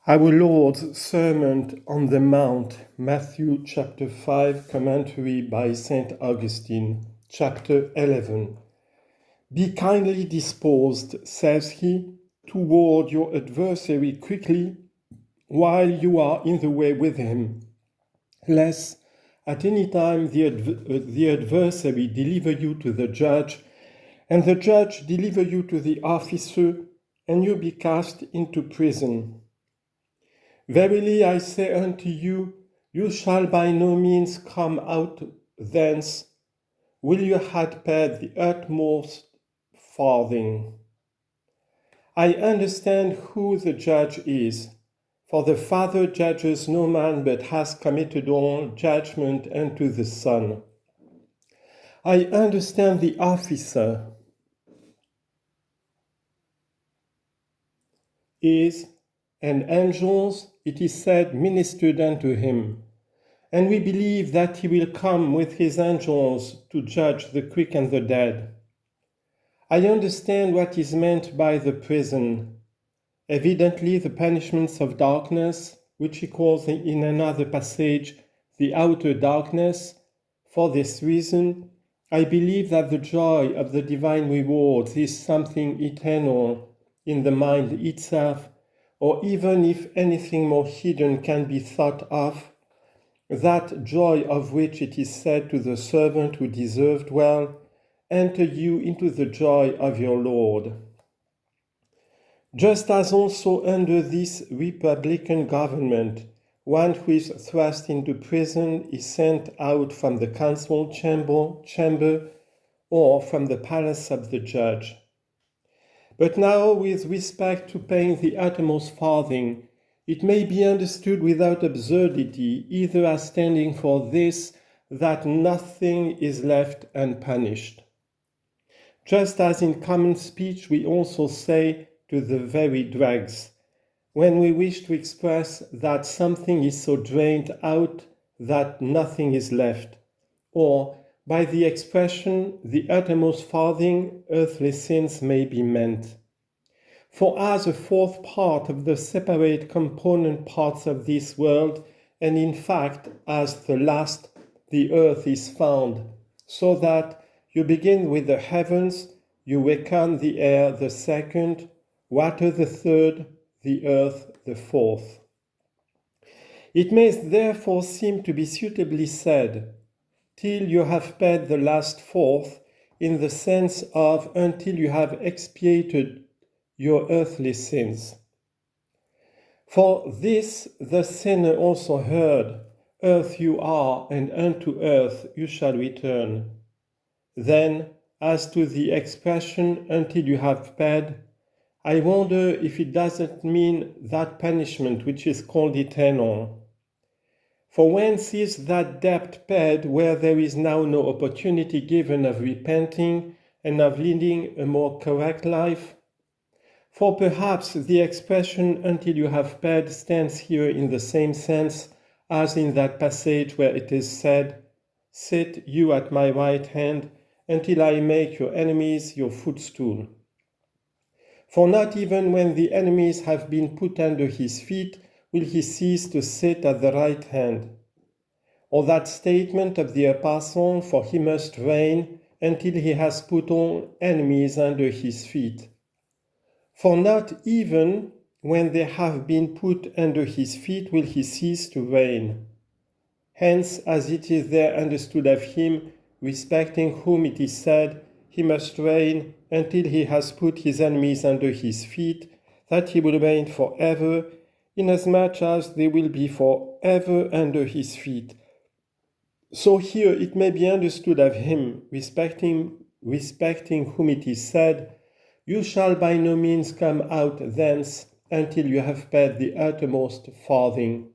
Our Lord's Sermon on the Mount, Matthew chapter 5, commentary by Saint Augustine, chapter 11. Be kindly disposed, says he, toward your adversary quickly, while you are in the way with him, lest at any time the adversary deliver you to the judge, and the judge deliver you to the officer, and you be cast into prison. Verily I say unto you, you shall by no means come out thence, will you had paid the utmost farthing. I understand who the judge is, for the Father judges no man, but has committed all judgment unto the Son. I understand the officer is, and angels, it is said, ministered unto him. And we believe that he will come with his angels to judge the quick and the dead. I understand what is meant by the prison. Evidently, the punishments of darkness, which he calls in another passage the outer darkness. For this reason, I believe that the joy of the divine rewards is something eternal in the mind itself, or even if anything more hidden can be thought of, that joy of which it is said to the servant who deserved well, enter you into the joy of your Lord. Just as also under this republican government, one who is thrust into prison is sent out from the council chamber or from the palace of the judge. But now, with respect to paying the uttermost farthing, it may be understood without absurdity, either as standing for this, that nothing is left unpunished. Just as in common speech we also say to the very dregs, when we wish to express that something is so drained out that nothing is left, or by the expression the uttermost farthing, earthly sins may be meant. For as a fourth part of the separate component parts of this world, and in fact as the last, the earth is found, so that you begin with the heavens, you reckon the air the second, water the third, the earth the fourth. It may therefore seem to be suitably said, till you have paid the last fourth, in the sense of until you have expiated your earthly sins. For this the sinner also heard, earth you are, and unto earth you shall return. Then, as to the expression until you have paid, I wonder if it doesn't mean that punishment which is called eternal. For whence is that debt paid where there is now no opportunity given of repenting and of leading a more correct life? For perhaps the expression until you have paid stands here in the same sense as in that passage where it is said, sit you at my right hand until I make your enemies your footstool. For not even when the enemies have been put under his feet will he cease to sit at the right hand. Or that statement of the apostle, for he must reign until he has put all enemies under his feet. For not even when they have been put under his feet will he cease to reign. Hence, as it is there understood of him, respecting whom it is said, he must reign until he has put his enemies under his feet, that he will reign forever, inasmuch as they will be forever under his feet. So here it may be understood of him, respecting whom it is said, you shall by no means come out thence until you have paid the uttermost farthing,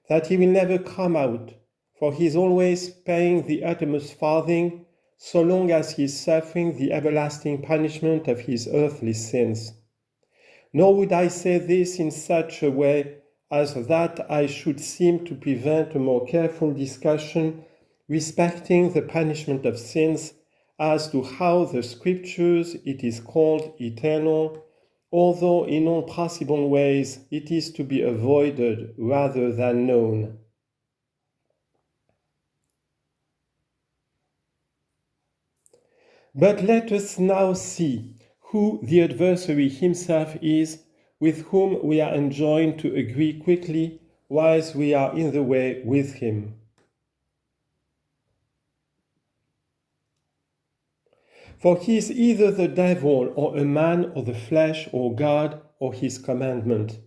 that he will never come out, for he is always paying the uttermost farthing, so long as he is suffering the everlasting punishment of his earthly sins. Nor would I say this in such a way as that I should seem to prevent a more careful discussion respecting the punishment of sins, as to how the Scriptures it is called eternal, although in all possible ways it is to be avoided rather than known. But let us now see who the adversary himself is, with whom we are enjoined to agree quickly whilst we are in the way with him. For he is either the devil, or a man, or the flesh, or God, or his commandment.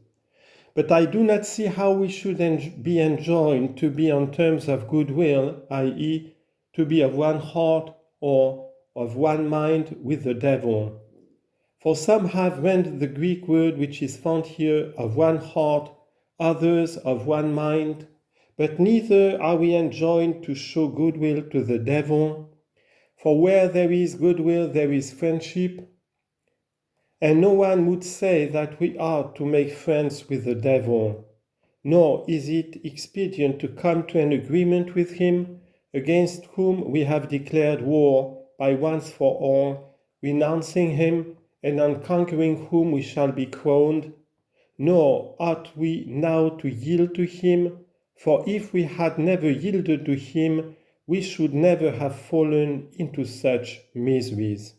But I do not see how we should be enjoined to be on terms of goodwill, i.e., to be of one heart or of one mind with the devil. For some have rendered the Greek word which is found here of one heart, others of one mind, but neither are we enjoined to show goodwill to the devil. For where there is goodwill, there is friendship, and no one would say that we ought to make friends with the devil, nor is it expedient to come to an agreement with him, against whom we have declared war by once for all, renouncing him, and on conquering whom we shall be crowned. Nor ought we now to yield to him, for if we had never yielded to him, we should never have fallen into such miseries.